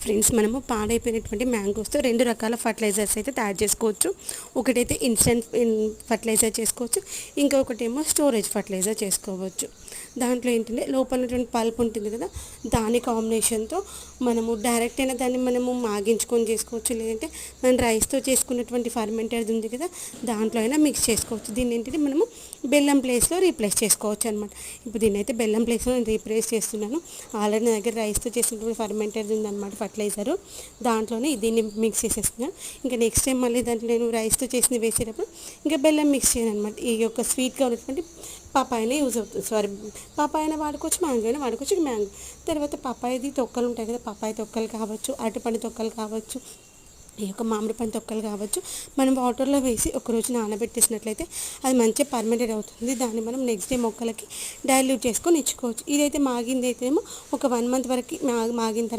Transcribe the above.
Friends, మనము పాడైపోయినటువంటి మ్యాంగోస్తో రెండు రకాల ఫర్టిలైజర్స్ అయితే తయారు చేసుకోవచ్చు. ఒకటైతే ఇన్స్టెంట్ ఫర్టిలైజర్ చేసుకోవచ్చు, ఇంకొకటేమో స్టోరేజ్ ఫర్టిలైజర్ చేసుకోవచ్చు. దాంట్లో ఏంటంటే లోపల ఉన్నటువంటి పల్ప్ ఉంటుంది కదా, దాని కాంబినేషన్తో మనము డైరెక్ట్ అయినా దాన్ని మనము మాగించుకొని చేసుకోవచ్చు, లేదంటే మనం రైస్తో చేసుకున్నటువంటి ఫర్మెంటెడ్ ఉంది కదా, దాంట్లో అయినా మిక్స్ చేసుకోవచ్చు. దీన్ని ఏంటంటే మనము బెల్లం ప్లేస్లో రీప్లేస్ చేసుకోవచ్చు అనమాట. ఇప్పుడు దీన్ని అయితే బెల్లం ప్లేస్లో నేను రీప్లేస్ చేస్తున్నాను. ఆల్రెడీ నా దగ్గర రైస్తో చేసినటువంటి ఫర్మెంటెడ్ ఉందన్నమాట ఫర్టిలైజరు, దాంట్లోనే దీన్ని మిక్స్ చేసేస్తున్నాను. ఇంకా నెక్స్ట్ టైం మళ్ళీ దాంట్లో నేను రైస్తో చేసింది వేసేటప్పుడు ఇంకా బెల్లం మిక్స్ చేయను అనమాట. ఈ యొక్క స్వీట్గా ఉన్నటువంటి పాపాయనే యూజ్ అవుతుంది. సారీ, పాపాయన వాడుకోవచ్చు, మ్యాంగో అయినా వాడుకోవచ్చు. మ్యాంగో తర్వాత పపాయది తొక్కలు ఉంటాయి కదా, పపాయ తొక్కలు కావచ్చు, అరటిపండు తొక్కలు కావచ్చు, ఈ యొక్క మామిడి పండు తొక్కలు కావచ్చు, మనం వాటర్లో వేసి ఒకరోజు నానబెట్టేసినట్లయితే అది మంచిగా పర్మెంటెడ్ అవుతుంది. దాన్ని మనం నెక్స్ట్ డే మొక్కలకి డైల్యూట్ చేసుకొని ఇచ్చుకోవచ్చు. ఇదైతే మాగింది అయితేనేమో ఒక 1 మంత్ వరకు మాగిన తర్వాత